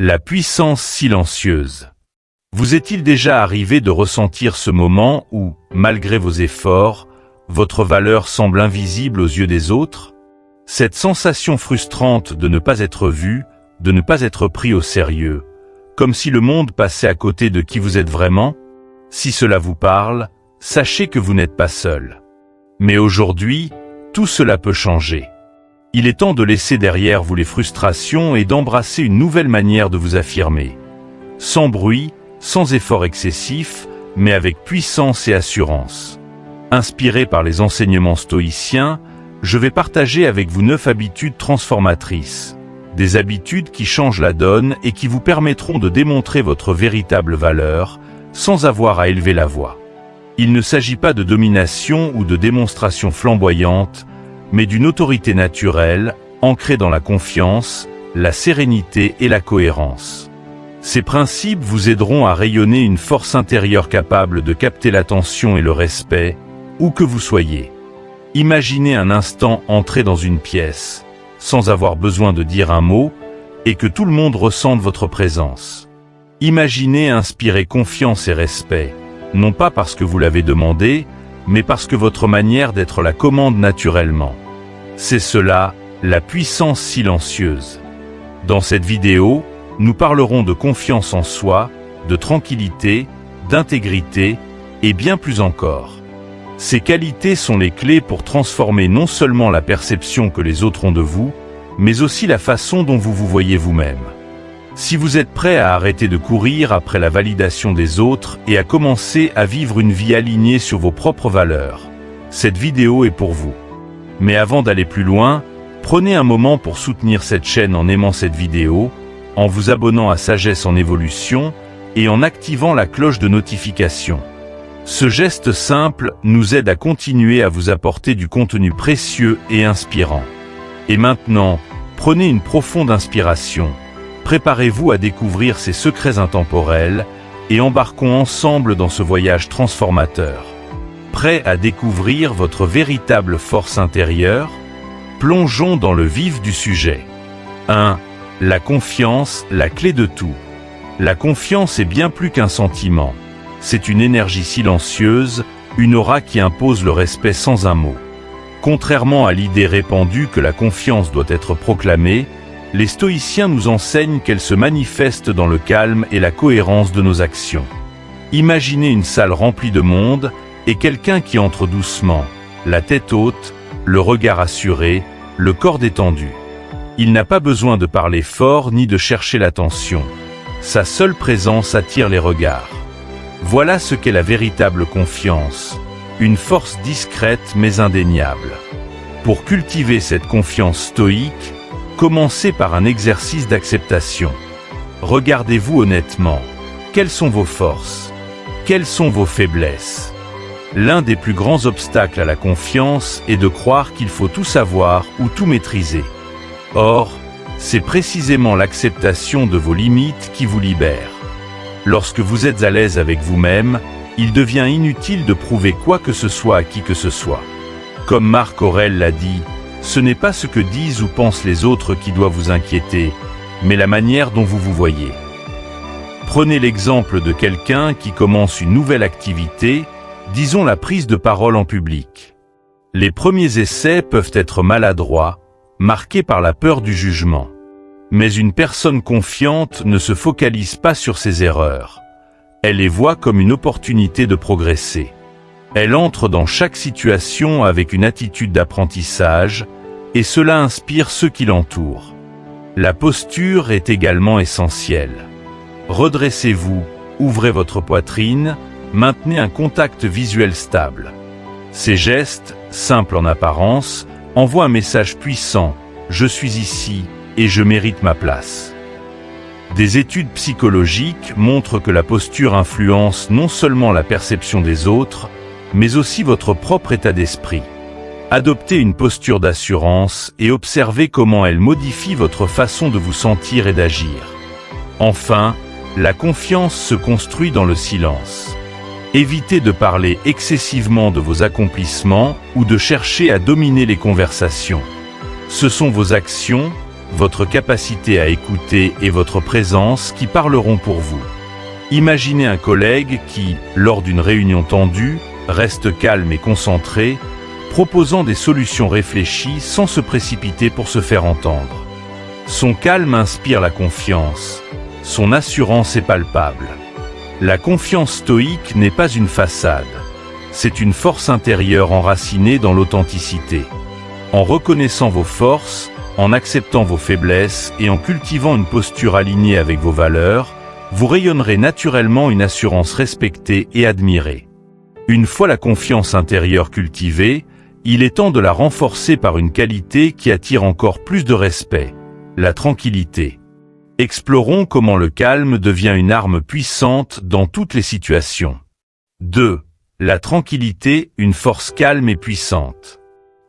La puissance silencieuse. Vous est-il déjà arrivé de ressentir ce moment où, malgré vos efforts, votre valeur semble invisible aux yeux des autres? Cette sensation frustrante de ne pas être vu, de ne pas être pris au sérieux, comme si le monde passait à côté de qui vous êtes vraiment? Si cela vous parle, sachez que vous n'êtes pas seul. Mais aujourd'hui, tout cela peut changer. Il est temps de laisser derrière vous les frustrations et d'embrasser une nouvelle manière de vous affirmer. Sans bruit, sans effort excessif, mais avec puissance et assurance. Inspiré par les enseignements stoïciens, je vais partager avec vous 9 habitudes transformatrices. Des habitudes qui changent la donne et qui vous permettront de démontrer votre véritable valeur, sans avoir à élever la voix. Il ne s'agit pas de domination ou de démonstration flamboyante, mais d'une autorité naturelle, ancrée dans la confiance, la sérénité et la cohérence. Ces principes vous aideront à rayonner une force intérieure capable de capter l'attention et le respect, où que vous soyez. Imaginez un instant entrer dans une pièce, sans avoir besoin de dire un mot, et que tout le monde ressente votre présence. Imaginez inspirer confiance et respect, non pas parce que vous l'avez demandé, mais parce que votre manière d'être la commande naturellement. C'est cela, la puissance silencieuse. Dans cette vidéo, nous parlerons de confiance en soi, de tranquillité, d'intégrité, et bien plus encore. Ces qualités sont les clés pour transformer non seulement la perception que les autres ont de vous, mais aussi la façon dont vous vous voyez vous-même. Si vous êtes prêt à arrêter de courir après la validation des autres et à commencer à vivre une vie alignée sur vos propres valeurs, cette vidéo est pour vous. Mais avant d'aller plus loin, prenez un moment pour soutenir cette chaîne en aimant cette vidéo, en vous abonnant à Sagesse en Évolution et en activant la cloche de notification. Ce geste simple nous aide à continuer à vous apporter du contenu précieux et inspirant. Et maintenant, prenez une profonde inspiration. Préparez-vous à découvrir ces secrets intemporels et embarquons ensemble dans ce voyage transformateur. Prêt à découvrir votre véritable force intérieure? Plongeons dans le vif du sujet. 1. La confiance, la clé de tout. La confiance est bien plus qu'un sentiment. C'est une énergie silencieuse, une aura qui impose le respect sans un mot. Contrairement à l'idée répandue que la confiance doit être proclamée, les stoïciens nous enseignent qu'elle se manifeste dans le calme et la cohérence de nos actions. Imaginez une salle remplie de monde et quelqu'un qui entre doucement, la tête haute, le regard assuré, le corps détendu. Il n'a pas besoin de parler fort ni de chercher l'attention. Sa seule présence attire les regards. Voilà ce qu'est la véritable confiance, une force discrète mais indéniable. Pour cultiver cette confiance stoïque, commencez par un exercice d'acceptation. Regardez-vous honnêtement. Quelles sont vos forces? Quelles sont vos faiblesses? L'un des plus grands obstacles à la confiance est de croire qu'il faut tout savoir ou tout maîtriser. Or, c'est précisément l'acceptation de vos limites qui vous libère. Lorsque vous êtes à l'aise avec vous-même, il devient inutile de prouver quoi que ce soit à qui que ce soit. Comme Marc Aurèle l'a dit, ce n'est pas ce que disent ou pensent les autres qui doit vous inquiéter, mais la manière dont vous vous voyez. Prenez l'exemple de quelqu'un qui commence une nouvelle activité, disons la prise de parole en public. Les premiers essais peuvent être maladroits, marqués par la peur du jugement. Mais une personne confiante ne se focalise pas sur ses erreurs. Elle les voit comme une opportunité de progresser. Elle entre dans chaque situation avec une attitude d'apprentissage, et cela inspire ceux qui l'entourent. La posture est également essentielle. Redressez-vous, ouvrez votre poitrine, maintenez un contact visuel stable. Ces gestes, simples en apparence, envoient un message puissant « Je suis ici et je mérite ma place ». Des études psychologiques montrent que la posture influence non seulement la perception des autres, mais aussi votre propre état d'esprit. Adoptez une posture d'assurance et observez comment elle modifie votre façon de vous sentir et d'agir. Enfin, la confiance se construit dans le silence. Évitez de parler excessivement de vos accomplissements ou de chercher à dominer les conversations. Ce sont vos actions, votre capacité à écouter et votre présence qui parleront pour vous. Imaginez un collègue qui, lors d'une réunion tendue, reste calme et concentré, proposant des solutions réfléchies sans se précipiter pour se faire entendre. Son calme inspire la confiance, son assurance est palpable. La confiance stoïque n'est pas une façade, c'est une force intérieure enracinée dans l'authenticité. En reconnaissant vos forces, en acceptant vos faiblesses et en cultivant une posture alignée avec vos valeurs, vous rayonnerez naturellement une assurance respectée et admirée. Une fois la confiance intérieure cultivée, il est temps de la renforcer par une qualité qui attire encore plus de respect, la tranquillité. Explorons comment le calme devient une arme puissante dans toutes les situations. 2. La tranquillité, une force calme et puissante.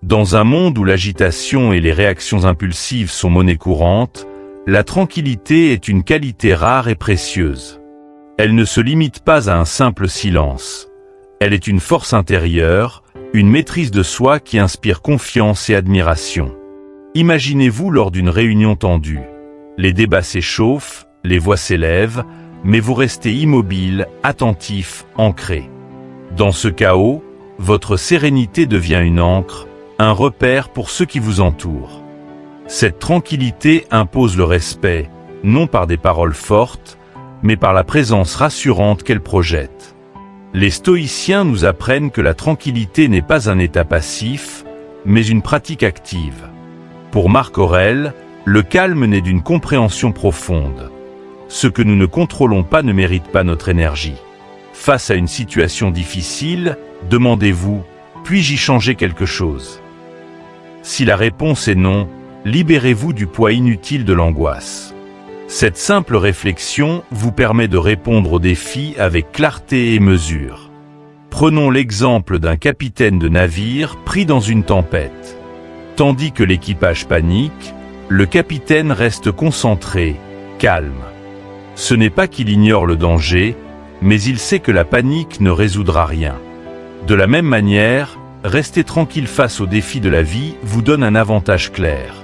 Dans un monde où l'agitation et les réactions impulsives sont monnaie courante, la tranquillité est une qualité rare et précieuse. Elle ne se limite pas à un simple silence. Elle est une force intérieure, une maîtrise de soi qui inspire confiance et admiration. Imaginez-vous lors d'une réunion tendue. Les débats s'échauffent, les voix s'élèvent, mais vous restez immobile, attentif, ancré. Dans ce chaos, votre sérénité devient une ancre, un repère pour ceux qui vous entourent. Cette tranquillité impose le respect, non par des paroles fortes, mais par la présence rassurante qu'elle projette. Les stoïciens nous apprennent que la tranquillité n'est pas un état passif, mais une pratique active. Pour Marc Aurèle, le calme naît d'une compréhension profonde. Ce que nous ne contrôlons pas ne mérite pas notre énergie. Face à une situation difficile, demandez-vous, puis-je y changer quelque chose? Si la réponse est non, libérez-vous du poids inutile de l'angoisse. Cette simple réflexion vous permet de répondre aux défis avec clarté et mesure. Prenons l'exemple d'un capitaine de navire pris dans une tempête. Tandis que l'équipage panique, le capitaine reste concentré, calme. Ce n'est pas qu'il ignore le danger, mais il sait que la panique ne résoudra rien. De la même manière, rester tranquille face aux défis de la vie vous donne un avantage clair.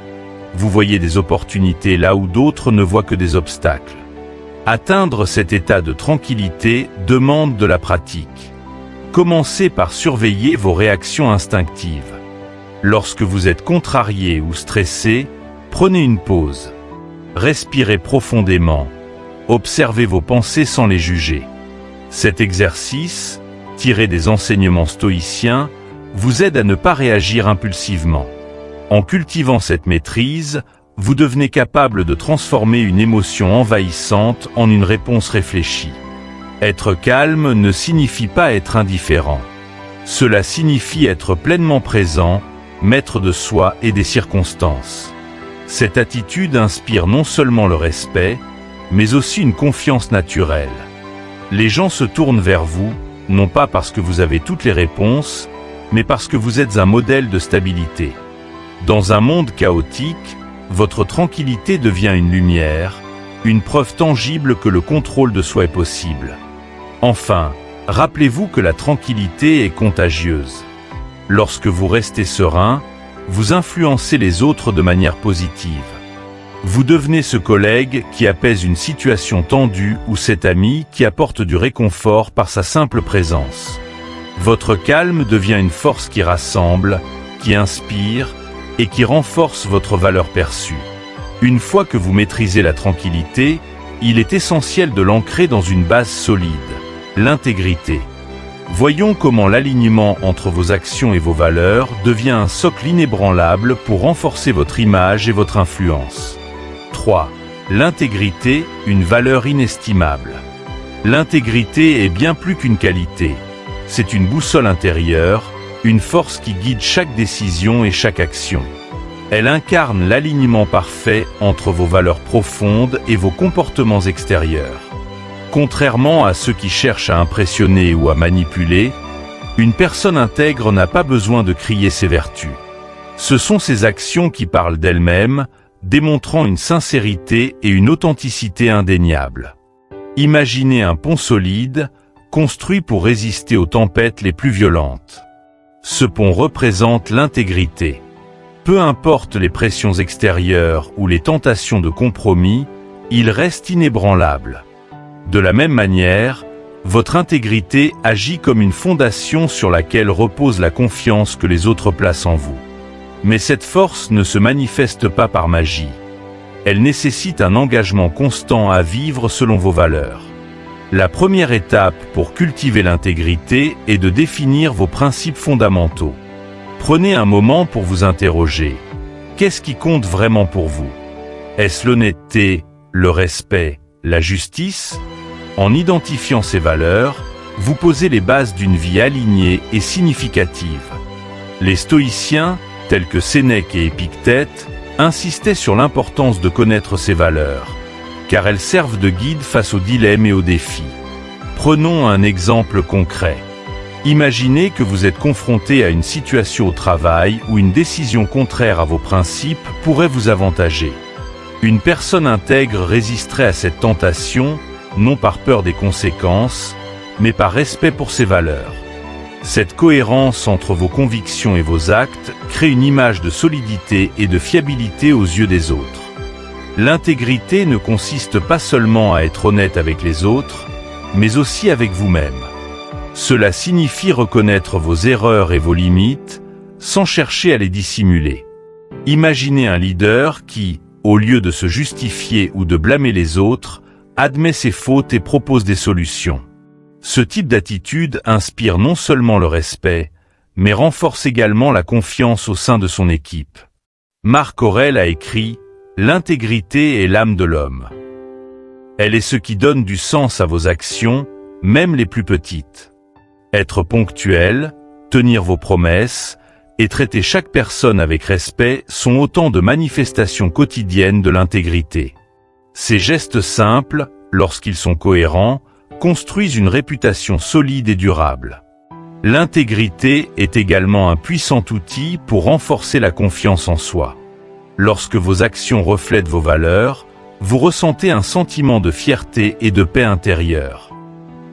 Vous voyez des opportunités là où d'autres ne voient que des obstacles. Atteindre cet état de tranquillité demande de la pratique. Commencez par surveiller vos réactions instinctives. Lorsque vous êtes contrarié ou stressé, prenez une pause. Respirez profondément. Observez vos pensées sans les juger. Cet exercice, tiré des enseignements stoïciens, vous aide à ne pas réagir impulsivement. En cultivant cette maîtrise, vous devenez capable de transformer une émotion envahissante en une réponse réfléchie. Être calme ne signifie pas être indifférent. Cela signifie être pleinement présent, maître de soi et des circonstances. Cette attitude inspire non seulement le respect, mais aussi une confiance naturelle. Les gens se tournent vers vous, non pas parce que vous avez toutes les réponses, mais parce que vous êtes un modèle de stabilité. Dans un monde chaotique, votre tranquillité devient une lumière, une preuve tangible que le contrôle de soi est possible. Enfin, rappelez-vous que la tranquillité est contagieuse. Lorsque vous restez serein, vous influencez les autres de manière positive. Vous devenez ce collègue qui apaise une situation tendue ou cet ami qui apporte du réconfort par sa simple présence. Votre calme devient une force qui rassemble, qui inspire et qui renforce votre valeur perçue. Une fois que vous maîtrisez la tranquillité, il est essentiel de l'ancrer dans une base solide, l'intégrité. Voyons comment l'alignement entre vos actions et vos valeurs devient un socle inébranlable pour renforcer votre image et votre influence. 3. L'intégrité, une valeur inestimable. L'intégrité est bien plus qu'une qualité. C'est une boussole intérieure, une force qui guide chaque décision et chaque action. Elle incarne l'alignement parfait entre vos valeurs profondes et vos comportements extérieurs. Contrairement à ceux qui cherchent à impressionner ou à manipuler, une personne intègre n'a pas besoin de crier ses vertus. Ce sont ses actions qui parlent d'elles-mêmes, démontrant une sincérité et une authenticité indéniables. Imaginez un pont solide, construit pour résister aux tempêtes les plus violentes. Ce pont représente l'intégrité. Peu importe les pressions extérieures ou les tentations de compromis, il reste inébranlable. De la même manière, votre intégrité agit comme une fondation sur laquelle repose la confiance que les autres placent en vous. Mais cette force ne se manifeste pas par magie. Elle nécessite un engagement constant à vivre selon vos valeurs. La première étape pour cultiver l'intégrité est de définir vos principes fondamentaux. Prenez un moment pour vous interroger. Qu'est-ce qui compte vraiment pour vous? Est-ce l'honnêteté, le respect, la justice? En identifiant ces valeurs, vous posez les bases d'une vie alignée et significative. Les stoïciens, tels que Sénèque et Épictète, insistaient sur l'importance de connaître ces valeurs, car elles servent de guide face aux dilemmes et aux défis. Prenons un exemple concret. Imaginez que vous êtes confronté à une situation au travail où une décision contraire à vos principes pourrait vous avantager. Une personne intègre résisterait à cette tentation, non par peur des conséquences, mais par respect pour ses valeurs. Cette cohérence entre vos convictions et vos actes crée une image de solidité et de fiabilité aux yeux des autres. L'intégrité ne consiste pas seulement à être honnête avec les autres, mais aussi avec vous-même. Cela signifie reconnaître vos erreurs et vos limites, sans chercher à les dissimuler. Imaginez un leader qui, au lieu de se justifier ou de blâmer les autres, admet ses fautes et propose des solutions. Ce type d'attitude inspire non seulement le respect, mais renforce également la confiance au sein de son équipe. Marc Aurèle a écrit « L'intégrité est l'âme de l'homme ». Elle est ce qui donne du sens à vos actions, même les plus petites. Être ponctuel, tenir vos promesses et traiter chaque personne avec respect sont autant de manifestations quotidiennes de l'intégrité. Ces gestes simples, lorsqu'ils sont cohérents, construisent une réputation solide et durable. L'intégrité est également un puissant outil pour renforcer la confiance en soi. Lorsque vos actions reflètent vos valeurs, vous ressentez un sentiment de fierté et de paix intérieure.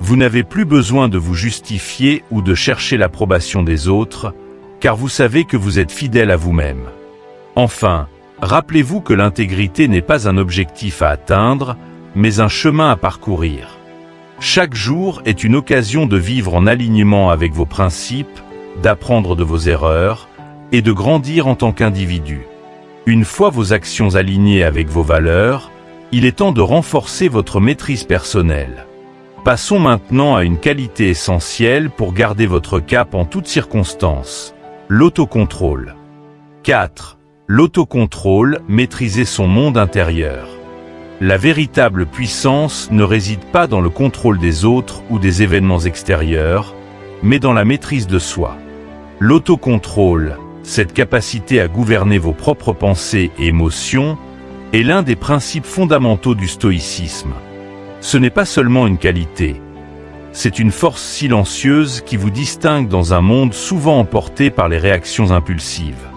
Vous n'avez plus besoin de vous justifier ou de chercher l'approbation des autres, car vous savez que vous êtes fidèle à vous-même. Enfin, rappelez-vous que l'intégrité n'est pas un objectif à atteindre, mais un chemin à parcourir. Chaque jour est une occasion de vivre en alignement avec vos principes, d'apprendre de vos erreurs et de grandir en tant qu'individu. Une fois vos actions alignées avec vos valeurs, il est temps de renforcer votre maîtrise personnelle. Passons maintenant à une qualité essentielle pour garder votre cap en toutes circonstances, l'autocontrôle. 4. L'autocontrôle, maîtriser son monde intérieur. La véritable puissance ne réside pas dans le contrôle des autres ou des événements extérieurs, mais dans la maîtrise de soi. L'autocontrôle, cette capacité à gouverner vos propres pensées et émotions, est l'un des principes fondamentaux du stoïcisme. Ce n'est pas seulement une qualité, c'est une force silencieuse qui vous distingue dans un monde souvent emporté par les réactions impulsives.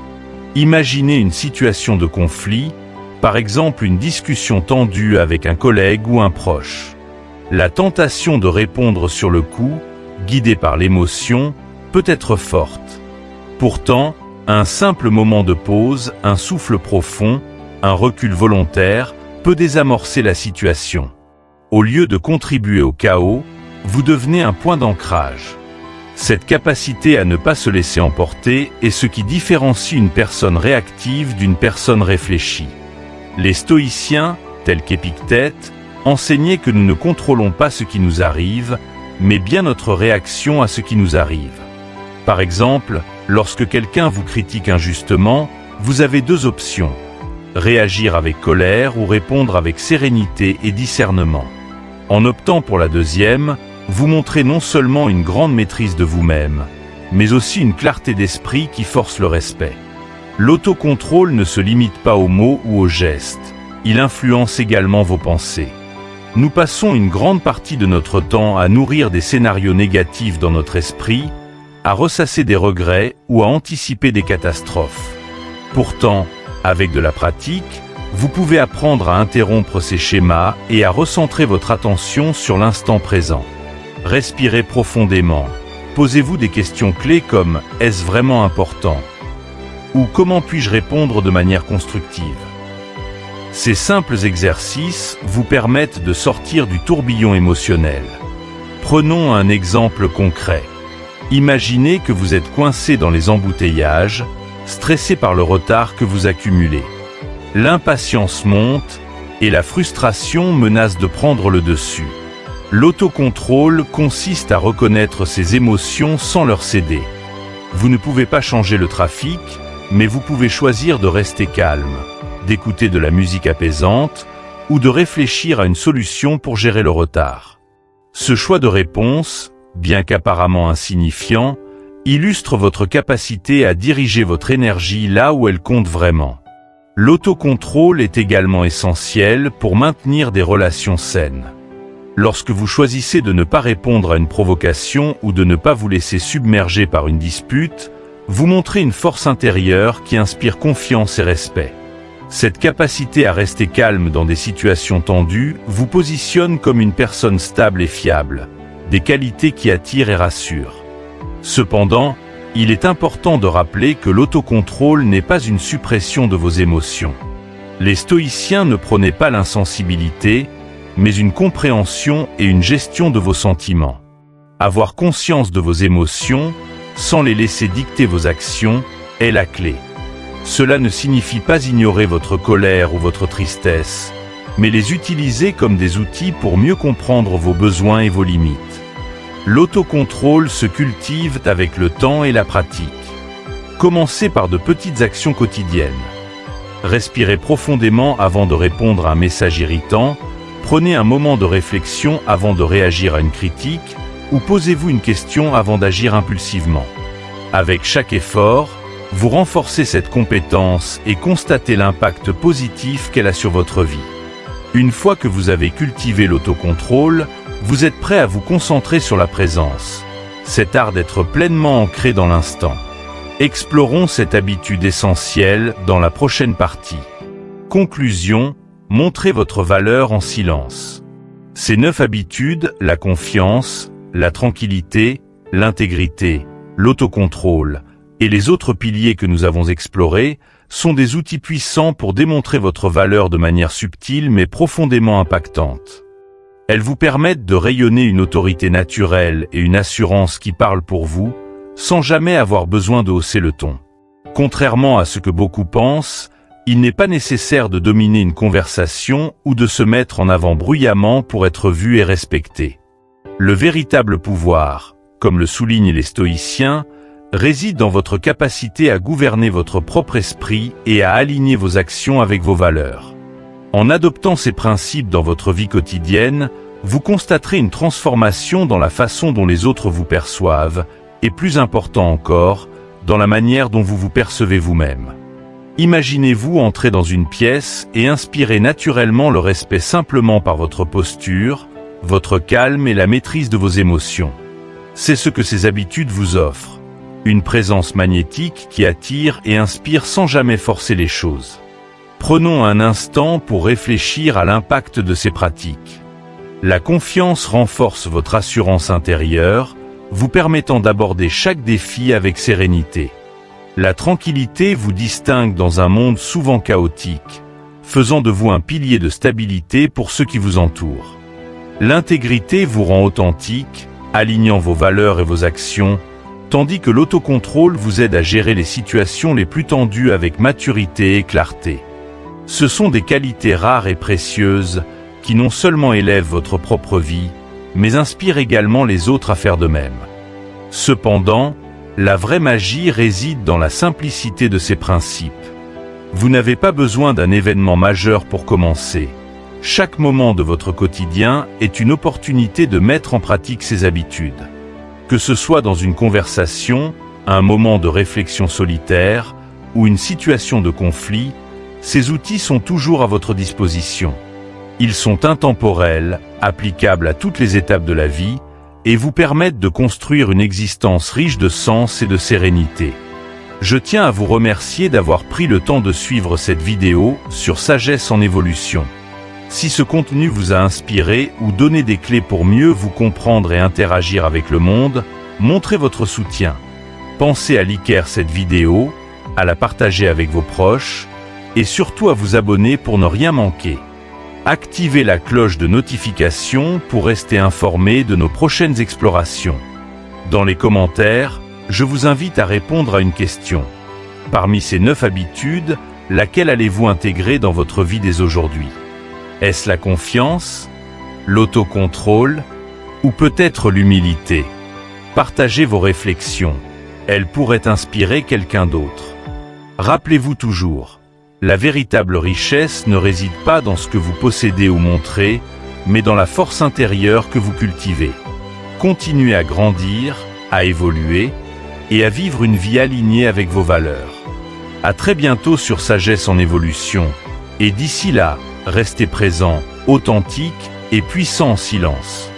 Imaginez une situation de conflit, par exemple une discussion tendue avec un collègue ou un proche. La tentation de répondre sur le coup, guidée par l'émotion, peut être forte. Pourtant, un simple moment de pause, un souffle profond, un recul volontaire peut désamorcer la situation. Au lieu de contribuer au chaos, vous devenez un point d'ancrage. Cette capacité à ne pas se laisser emporter est ce qui différencie une personne réactive d'une personne réfléchie. Les stoïciens, tels qu'Épictète, enseignaient que nous ne contrôlons pas ce qui nous arrive, mais bien notre réaction à ce qui nous arrive. Par exemple, lorsque quelqu'un vous critique injustement, vous avez deux options: réagir avec colère ou répondre avec sérénité et discernement. En optant pour la deuxième, vous montrez non seulement une grande maîtrise de vous-même, mais aussi une clarté d'esprit qui force le respect. L'autocontrôle ne se limite pas aux mots ou aux gestes, il influence également vos pensées. Nous passons une grande partie de notre temps à nourrir des scénarios négatifs dans notre esprit, à ressasser des regrets ou à anticiper des catastrophes. Pourtant, avec de la pratique, vous pouvez apprendre à interrompre ces schémas et à recentrer votre attention sur l'instant présent. Respirez profondément. Posez-vous des questions clés comme « Est-ce vraiment important ? ou comment puis-je répondre de manière constructive. Ces simples exercices vous permettent de sortir du tourbillon émotionnel. Prenons un exemple concret. Imaginez que vous êtes coincé dans les embouteillages, stressé par le retard que vous accumulez. L'impatience monte et la frustration menace de prendre le dessus. L'autocontrôle consiste à reconnaître ses émotions sans leur céder. Vous ne pouvez pas changer le trafic, mais vous pouvez choisir de rester calme, d'écouter de la musique apaisante ou de réfléchir à une solution pour gérer le retard. Ce choix de réponse, bien qu'apparemment insignifiant, illustre votre capacité à diriger votre énergie là où elle compte vraiment. L'autocontrôle est également essentiel pour maintenir des relations saines. Lorsque vous choisissez de ne pas répondre à une provocation ou de ne pas vous laisser submerger par une dispute, vous montrez une force intérieure qui inspire confiance et respect. Cette capacité à rester calme dans des situations tendues vous positionne comme une personne stable et fiable, des qualités qui attirent et rassurent. Cependant, il est important de rappeler que l'autocontrôle n'est pas une suppression de vos émotions. Les stoïciens ne prônaient pas l'insensibilité, mais une compréhension et une gestion de vos sentiments. Avoir conscience de vos émotions, sans les laisser dicter vos actions, est la clé. Cela ne signifie pas ignorer votre colère ou votre tristesse, mais les utiliser comme des outils pour mieux comprendre vos besoins et vos limites. L'autocontrôle se cultive avec le temps et la pratique. Commencez par de petites actions quotidiennes. Respirez profondément avant de répondre à un message irritant, prenez un moment de réflexion avant de réagir à une critique, ou posez-vous une question avant d'agir impulsivement. Avec chaque effort, vous renforcez cette compétence et constatez l'impact positif qu'elle a sur votre vie. Une fois que vous avez cultivé l'autocontrôle, vous êtes prêt à vous concentrer sur la présence, cet art d'être pleinement ancré dans l'instant. Explorons cette habitude essentielle dans la prochaine partie. Conclusion, montrez votre valeur en silence. Ces 9 habitudes, la confiance, la tranquillité, l'intégrité, l'autocontrôle et les autres piliers que nous avons explorés, sont des outils puissants pour démontrer votre valeur de manière subtile mais profondément impactante. Elles vous permettent de rayonner une autorité naturelle et une assurance qui parlent pour vous, sans jamais avoir besoin de hausser le ton. Contrairement à ce que beaucoup pensent, il n'est pas nécessaire de dominer une conversation ou de se mettre en avant bruyamment pour être vu et respecté. Le véritable pouvoir, comme le soulignent les stoïciens, réside dans votre capacité à gouverner votre propre esprit et à aligner vos actions avec vos valeurs. En adoptant ces principes dans votre vie quotidienne, vous constaterez une transformation dans la façon dont les autres vous perçoivent, et plus important encore, dans la manière dont vous vous percevez vous-même. Imaginez-vous entrer dans une pièce et inspirer naturellement le respect simplement par votre posture, votre calme et la maîtrise de vos émotions. C'est ce que ces habitudes vous offrent. Une présence magnétique qui attire et inspire sans jamais forcer les choses. Prenons un instant pour réfléchir à l'impact de ces pratiques. La confiance renforce votre assurance intérieure, vous permettant d'aborder chaque défi avec sérénité. La tranquillité vous distingue dans un monde souvent chaotique, faisant de vous un pilier de stabilité pour ceux qui vous entourent. L'intégrité vous rend authentique, alignant vos valeurs et vos actions, tandis que l'autocontrôle vous aide à gérer les situations les plus tendues avec maturité et clarté. Ce sont des qualités rares et précieuses qui non seulement élèvent votre propre vie, mais inspirent également les autres à faire de même. Cependant, la vraie magie réside dans la simplicité de ces principes. Vous n'avez pas besoin d'un événement majeur pour commencer. Chaque moment de votre quotidien est une opportunité de mettre en pratique ces habitudes. Que ce soit dans une conversation, un moment de réflexion solitaire ou une situation de conflit, ces outils sont toujours à votre disposition. Ils sont intemporels, applicables à toutes les étapes de la vie et vous permettent de construire une existence riche de sens et de sérénité. Je tiens à vous remercier d'avoir pris le temps de suivre cette vidéo sur Sagesse en évolution. Si ce contenu vous a inspiré ou donné des clés pour mieux vous comprendre et interagir avec le monde, montrez votre soutien. Pensez à liker cette vidéo, à la partager avec vos proches et surtout à vous abonner pour ne rien manquer. Activez la cloche de notification pour rester informé de nos prochaines explorations. Dans les commentaires, je vous invite à répondre à une question. Parmi ces 9 habitudes, laquelle allez-vous intégrer dans votre vie dès aujourd'hui? Est-ce la confiance, l'autocontrôle ou peut-être l'humilité? Partagez vos réflexions. Elles pourraient inspirer quelqu'un d'autre. Rappelez-vous toujours, la véritable richesse ne réside pas dans ce que vous possédez ou montrez, mais dans la force intérieure que vous cultivez. Continuez à grandir, à évoluer et à vivre une vie alignée avec vos valeurs. À très bientôt sur Sagesse en évolution. Et d'ici là, restez présent, authentique et puissant en silence.